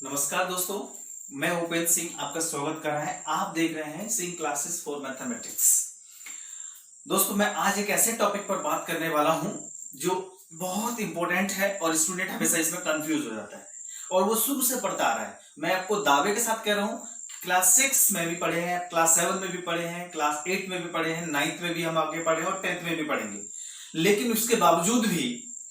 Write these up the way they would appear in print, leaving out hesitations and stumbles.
नमस्कार दोस्तों, मैं उपेंद्र सिंह आपका स्वागत कर रहा है। आप देख रहे हैं सिंह क्लासेस फॉर मैथमेटिक्स। दोस्तों, मैं आज एक ऐसे टॉपिक पर बात करने वाला हूं जो बहुत इंपॉर्टेंट है और स्टूडेंट हमेशा इसमें कंफ्यूज हो जाता है और वो शुरू से पढ़ता आ रहा है। मैं आपको दावे के साथ कह रहा हूं, क्लास 6 में भी पढ़े हैं, क्लास 7 में भी पढ़े हैं, क्लास 8 में भी पढ़े हैं, 9th में भी हम आगे पढ़े हैं और 10th में भी पढ़ेंगे, लेकिन उसके बावजूद भी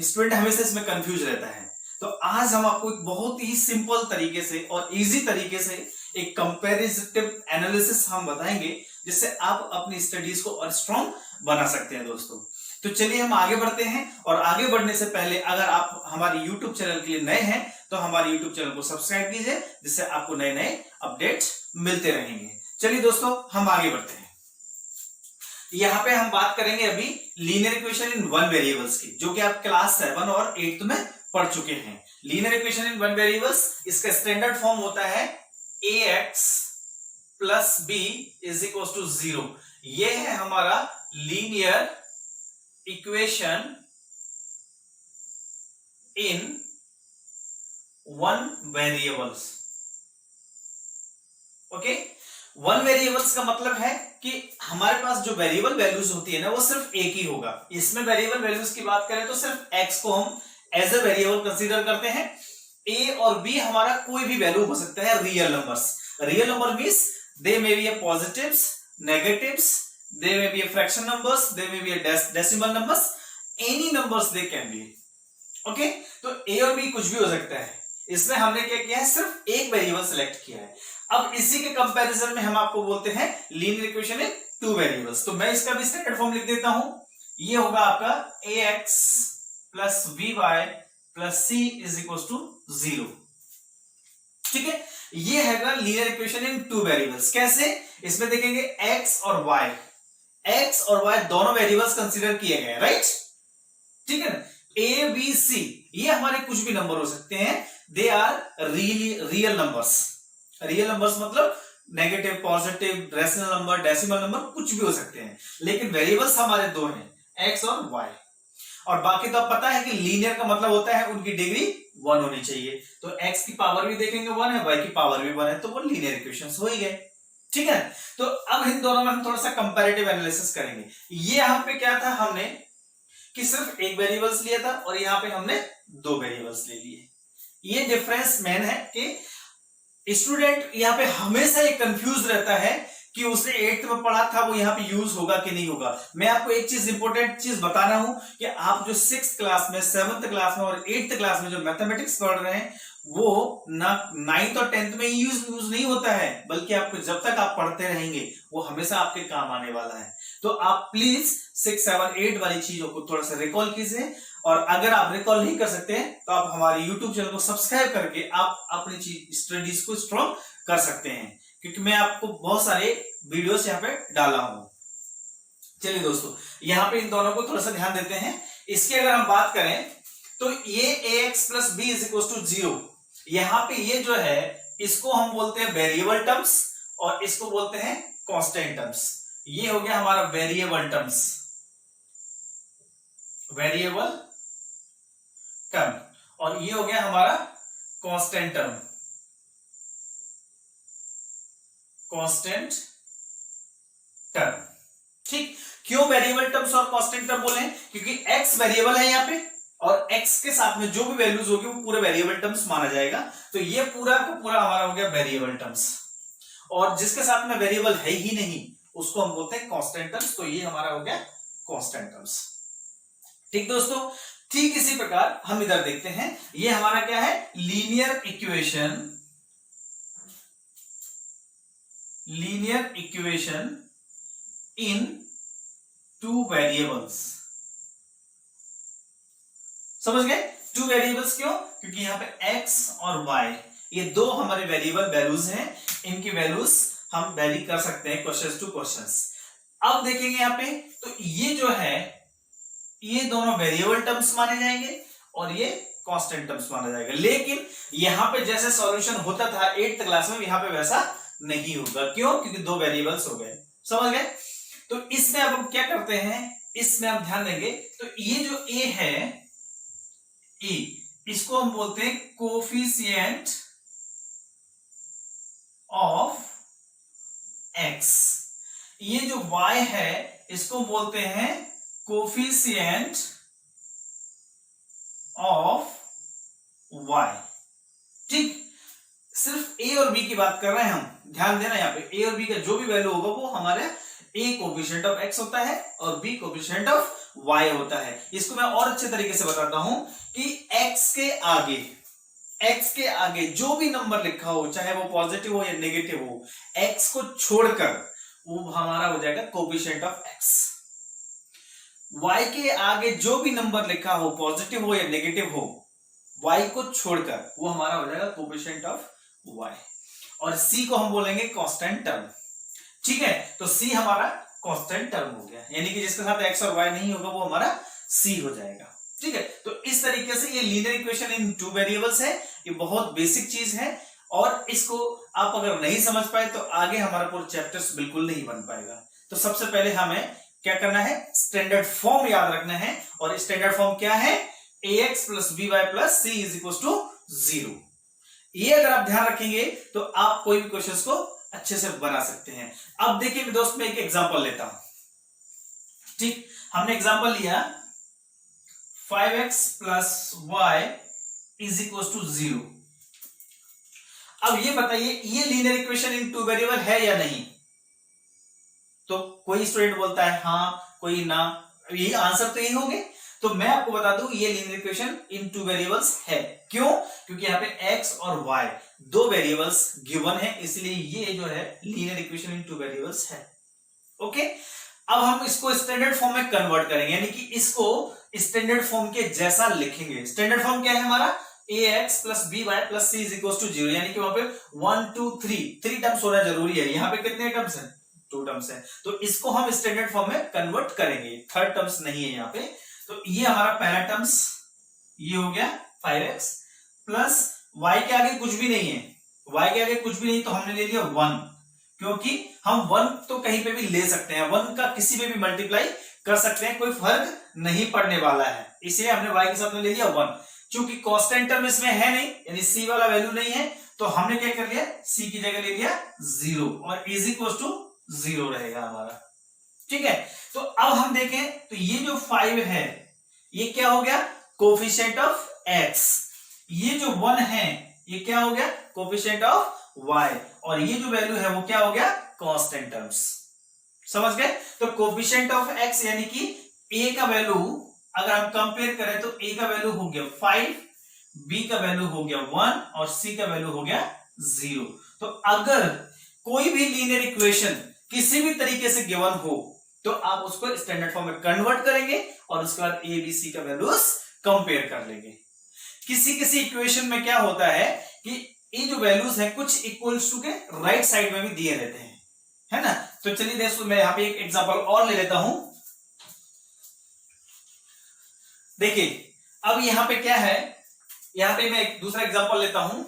स्टूडेंट हमेशा इसमें कंफ्यूज रहता है। तो आज हम आपको एक बहुत ही सिंपल तरीके से और इजी तरीके से एक कंपैरेटिव एनालिसिस हम बताएंगे, जिससे आप अपनी स्टडीज को और स्ट्रॉन्ग बना सकते हैं। दोस्तों, तो चलिए हम आगे बढ़ते हैं। और आगे बढ़ने से पहले अगर आप हमारे YouTube चैनल के लिए नए हैं तो हमारे YouTube चैनल को सब्सक्राइब कीजिए, जिससे आपको नए नए अपडेट मिलते रहेंगे। चलिए दोस्तों, हम आगे बढ़ते हैं। यहां पे हम बात करेंगे अभी linear equation in one variables की, जो कि आप क्लास 7 और 8 में पढ़ चुके हैं। Linear equation in one variables, इसका स्टैंडर्ड फॉर्म होता है ax plus B is equal to 0। ये है हमारा linear equation in one variables. Okay, one variables का मतलब है कि हमारे पास जो वेरिएबल वैल्यूज होती है ना, वो सिर्फ एक ही होगा। इसमें वेरिएबल वैल्यूज की बात करें तो सिर्फ x को हम एज ए वेरिएबल कंसीडर करते हैं। a और b हमारा कोई भी वैल्यू हो सकता है real numbers. Real number means they may be A positives, negatives, they may be a fraction numbers, they may be A decimal numbers, any numbers they can be. Okay, तो a और b कुछ भी हो सकता है। इसमें हमने क्या किया है, सिर्फ एक वेरिएबल सिलेक्ट किया है। अब इसी के कंपैरिजन में हम आपको बोलते हैं linear equation in two variables. तो मैं इसका भी स्टैंडर्ड फॉर्म लिख देता हूं। ये होगा आपका ax plus B Y plus C is equal to 0। ठीक है, ये है linear equation in two variables. कैसे? इसमें देखेंगे x और y दोनों वेरिएबल्स कंसीडर किए गए, राइट? ठीक है ना। a b c ये हमारे कुछ भी नंबर हो सकते हैं। They are real numbers. Real numbers मतलब negative, positive, rational number, decimal number, कुछ भी हो सकते हैं। लेकिन वेरिएबल्स हमारे दो हैं, x और y। और बाकी तो अब पता है कि लीनियर का मतलब होता है उनकी डिग्री 1 होनी चाहिए। तो x की पावर भी देखेंगे 1 है, y की पावर भी 1 है, तो वो लीनियर इक्वेशंस हो ही गए। ठीक है, तो अब इन दोनों में हम थोड़ा सा कंपैरेटिव एनालिसिस करेंगे। ये यहां पे क्या था, हमने कि सिर्फ एक वेरिएबल्स लिया था और यहां पे हमने दो वेरिएबल्स ले लिए। ये डिफरेंस मेन है कि स्टूडेंट यहां पे हमेशा ये कंफ्यूज रहता है कि उसने 8th में पढ़ा था वो यहाँ पे यूज होगा कि नहीं होगा। मैं आपको एक चीज इंपॉर्टेंट चीज बता रहा हूं कि आप जो 6th क्लास में, 7th क्लास में और 8th क्लास में जो मैथमेटिक्स पढ़ रहे हैं, वो ना 9th और 10th में यूज नहीं होता है, बल्कि आपको जब तक आप पढ़ते रहेंगे वो हमेशा आपके काम आने वाला है। तो आप प्लीज 6, 7, 8 वाली चीजों को थोड़ा सा रिकॉल कीजिए। और अगर आप रिकॉल नहीं कर सकते तो आप हमारे यूट्यूब चैनल को सब्सक्राइब करके आप अपनी स्टडीज को स्ट्रॉन्ग कर सकते हैं, क्योंकि मैं आपको बहुत सारे वीडियोस यहाँ पे डाला हूं। चलिए दोस्तों, यहाँ पे इन दोनों को थोड़ा सा ध्यान देते हैं। इसकी अगर हम बात करें तो ये ax plus B is equal to 0। यहाँ पे ये जो है, इसको हम बोलते हैं वेरिएबल टर्म्स और इसको बोलते हैं कांस्टेंट टर्म्स। ये हो गया हमारा वेरिएबल टर्म्स, वेरिएबल टर्म, और ये हो गया हमारा कांस्टेंट टर्म, कांस्टेंट टर्म। ठीक, क्यों वेरिएबल टर्म्स और कांस्टेंट टर्म बोले हैं? क्योंकि x वेरिएबल है यहाँ पे और x के साथ में जो भी वैल्यूज होगी वो पूरे वेरिएबल टर्म्स माना जाएगा। तो ये पूरा का पूरा हमारा हो गया वेरिएबल टर्म्स, और जिसके साथ में वेरिएबल है ही नहीं उसको हम बोलते हैं कांस्टेंट टर्म्स। तो ये हमारा हो गया कांस्टेंट टर्म्स। ठीक दोस्तों, ठीक इसी प्रकार हम इधर देखते हैं। ये हमारा क्या है, linear equation in two variables. समझ गए? टू वेरिएबल्स क्यों? क्योंकि यहां पे x और y ये दो हमारे वेरिएबल वैल्यूज हैं। इनकी वैल्यूज हम वेरी कर सकते हैं क्वेश्चंस टू क्वेश्चंस। अब देखेंगे यहां पे, तो ये जो है ये दोनों वेरिएबल टर्म्स माने जाएंगे और ये कांस्टेंट टर्म्स माना जाएगा। लेकिन यहां पे जैसे सॉल्यूशन होता था 8th क्लास में, यहां पे वैसा नहीं होगा। क्यों? क्योंकि दो वेरिएबल्स हो गए। समझ गए? तो इसमें अब हम क्या करते हैं, इसमें हम ध्यान देंगे। तो ये जो a है, e, इसको हम बोलते हैं कोफिशिएंट ये जो y है इसको बोलते हैं कोफिशिएंट ऑफ y। ठीक, सिर्फ a और b की बात कर रहे हैं हम, ध्यान देना यहाँ पे a और b का जो भी वैल्यू होगा वो हमारे a कोफिशिएंट ऑफ x होता है और b कोफिशिएंट ऑफ y होता है। इसको मैं और अच्छे तरीके से बताता हूं कि x के आगे जो भी नंबर लिखा हो, चाहे वो पॉजिटिव हो या नेगेटिव हो, x को छोड़कर वो हमारा हो जाएगा कोफिशिएंट ऑफ x। y के आगे जो भी नंबर लिखा हो, पॉजिटिव हो या नेगेटिव हो, y को छोड़कर वो हमारा हो जाएगा कोफिशिएंट ऑफ y। और c को हम बोलेंगे कांस्टेंट टर्म। ठीक है, तो c हमारा कांस्टेंट टर्म हो गया, यानी कि जिसके साथ x और y नहीं होगा वो हमारा c हो जाएगा। ठीक है, तो इस तरीके से ये linear equation in two variables है, ये बहुत बेसिक चीज है और इसको आप अगर नहीं समझ पाए तो आगे हमारा पूरा चैप्टर्स बिल्कुल नहीं बन पाएगा। तो सबसे पहले हमें क्या करना है, स्टैंडर्ड फॉर्म याद रखना है, और स्टैंडर्ड फॉर्म क्या है, ax plus by plus c is equal to 0। ये अगर आप ध्यान रखेंगे तो आप कोई भी क्वेश्चंस को अच्छे से बना सकते हैं। अब देखिए दोस्त, मैं एक एग्जांपल लेता हूं। ठीक, हमने एग्जांपल लिया 5x plus y is equal to 0। अब ये बताइए ये linear equation in two variable है या नहीं? तो कोई स्टूडेंट बोलता है हाँ, कोई ना, यही आंसर तो यही होंगे। तो मैं आपको बता दूं ये linear equation in two variables है। क्यों? क्योंकि यहाँ पे x और y दो वेरिएबल्स गिवन है, इसलिए ये जो है linear equation in two variables है। ओके, अब हम इसको स्टैंडर्ड फॉर्म में कन्वर्ट करेंगे, यानी कि इसको स्टैंडर्ड फॉर्म के जैसा लिखेंगे। स्टैंडर्ड फॉर्म क्या है हमारा, ax plus by plus c is equal to 0, यानी कि वहां पे 1 2 3 टर्म्स होना जरूरी है। यहाँ पे कितने टर्म्स हैं, 2 टर्म्स है, तो इसको हम स्टैंडर्ड फॉर्म में कन्वर्ट करेंगे। थर्ड टर्म्स नहीं है यहाँ पे। तो ये हमारा पहला टर्म्स ये हो गया 5x प्लस y के आगे कुछ भी नहीं है, y के आगे कुछ भी नहीं, तो हमने ले लिया 1, क्योंकि हम 1 तो कहीं पे भी ले सकते हैं, 1 का किसी पे भी मल्टीप्लाई कर सकते हैं, कोई फर्क नहीं पड़ने वाला है, इसलिए हमने y के साथ में ले लिया 1। क्योंकि कांस्टेंट टर्म इसमें है नहीं, यानी c वाला वैल्यू नहीं है, तो हमने क्या कर लिया, c की जगह ले लिया 0 और इज इक्वल टू 0 रहेगा हमारा। ठीक है, तो अब हम देखें तो ये जो 5 है ये क्या हो गया, कोफिशिएंट ऑफ x, ये जो 1 है ये क्या हो गया, कोफिशिएंट ऑफ y, और ये जो वैल्यू है वो क्या हो गया, कांस्टेंट टर्म्स। समझ गए? तो कोफिशिएंट ऑफ x यानी कि a का वैल्यू अगर हम कंपेयर करें तो a का वैल्यू हो गया 5, b का वैल्यू हो गया 1 और c का वैल्यू हो गया 0। तो अगर कोई भी लीनियर इक्वेशन किसी भी तरीके से गिवन हो तो आप उसको स्टैंडर्ड फॉर्म में कन्वर्ट करेंगे और उसके बाद a b c का वैल्यूज कंपेयर कर लेंगे। किसी इक्वेशन में क्या होता है कि ये जो वैल्यूज है कुछ इक्वल्स टू के राइट साइड में भी दिए रहते हैं, है ना। तो चलिए दोस्तों मैं यहां पे एक एग्जांपल और ले लेता हूं। देखिए अब यहां पे क्या है, यहां पे मैं एक दूसरा एग्जांपल लेता हूं,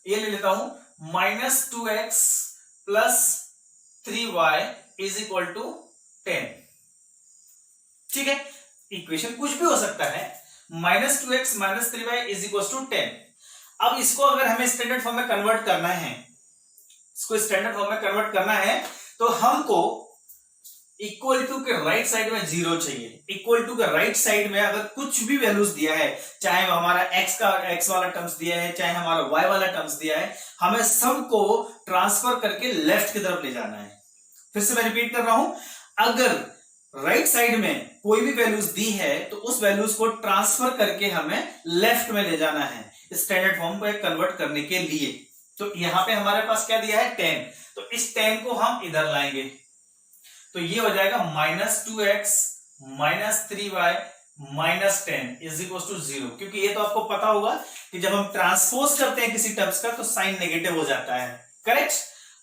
ये ले लेता हूं -2x plus 3y is equal to 10। ठीक है, इक्वेशन कुछ भी हो सकता है, -2x minus 3y is equal to 10। अब इसको अगर हमें स्टैंडर्ड फॉर्म में कन्वर्ट करना है, इसको स्टैंडर्ड फॉर्म में कन्वर्ट करना है तो हमको इक्वल टू के राइट साइड में 0 चाहिए। इक्वल टू के राइट साइड में अगर कुछ भी वैल्यूज दिया है, चाहे हमारा x वाला टर्म्स दिया है, चाहे हमारा y वाला टर्म्स दिया है, हमें सबको ट्रांसफर करके लेफ्ट की तरफ ले जाना है। फिर से मैं रिपीट कर रहा हूं, अगर राइट साइड में कोई भी वैल्यूज दी है तो उस वैल्यूज को ट्रांसफर करके हमें लेफ्ट में ले जाना है स्टैंडर्ड फॉर्म को कन्वर्ट करने के लिए। तो यहां पे हमारे पास क्या दिया है 10, तो इस 10 को हम इधर लाएंगे तो ये हो जाएगा -2x minus 3y minus 10 is equal to 0। क्योंकि ये तो आपको पता होगा कि जब हम ट्रांसपोज करते हैं किसी टर्म्स का तो साइन नेगेटिव हो जाता है, करेक्ट।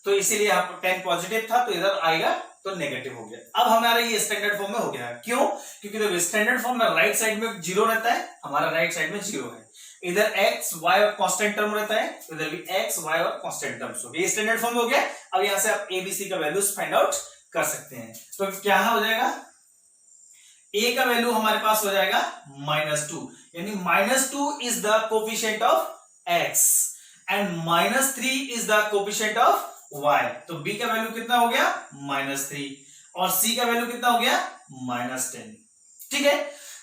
तो इसीलिए यहाँ पर 10 पॉजिटिव था तो इधर आएगा तो नेगेटिव हो गया। अब हमारा ये स्टैंडर्ड फॉर्म में हो गया। क्यों? क्योंकि जब स्टैंडर्ड फॉर्म में राइट साइड में 0 रहता है, हमारा राइट साइड में 0 है, इधर x y और कांस्टेंट टर्म रहता है, इधर भी x y और कांस्टेंट टर्म्स हो गए। ये स्टैंडर्ड फॉर्म हो गया। अब यहां से आप abc का वैल्यूज फाइंड आउट कर सकते हैं। तो क्या हो जाएगा, a का वैल्यू हमारे पास हो जाएगा -2, यानी -2 is the coefficient of x and -3 is the coefficient of y, तो b का वैल्यू कितना हो गया -3 और c का वैल्यू कितना हो गया -10। ठीक है,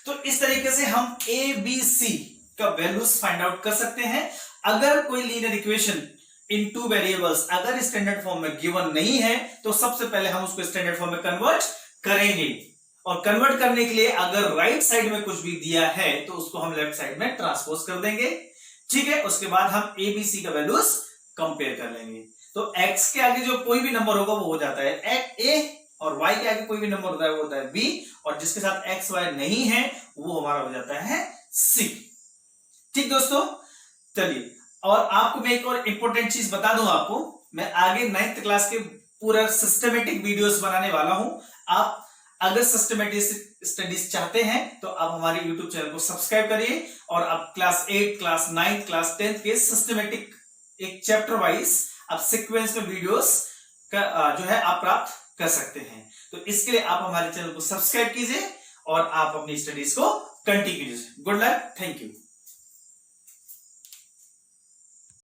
तो इस तरीके से हम a b c का वैल्यूज फाइंड आउट कर सकते हैं। अगर कोई linear equation in two variables अगर स्टैंडर्ड फॉर्म में गिवन नहीं है तो सबसे पहले हम उसको स्टैंडर्ड फॉर्म में कन्वर्ट करेंगे, और कन्वर्ट करने के लिए अगर राइट साइड में कुछ भी दिया है तो उसको हम लेफ्ट साइड में ट्रांसपोज कर देंगे। ठीक है, उसके बाद हम ए बी सी का वैल्यूज कंपेयर कर लेंगे। तो x के आगे जो कोई भी नंबर होगा वो हो जाता है a और y के आगे कोई भी नंबर होता है वो होता है b, और जिसके साथ x y नहीं है वो हमारा हो जाता है c। ठीक दोस्तों, चलिए, और आपको मैं एक और इंपॉर्टेंट चीज बता दूं आपको, मैं आगे 9th क्लास के पूरा सिस्टमेटिक वीडियोस बनाने वाला हूं। आप अगर सिस्टमेटिक स्टडीज चाहते हैं तो आप हमारे YouTube चैनल को सब्सक्राइब करिए, और आप क्लास 8, क्लास 9, क्लास 10 के सिस्टमेटिक एक चैप्टर वाइज आप सीक्वेंस में वीडियोस का जो है आप प्राप्त कर सकते हैं। तो इसके लिए आप हमारे चैनल को सब्सक्राइब कीजिए और आप अपनी स्टडीज को कंटिन्यू कीजिए। Good luck, thank you.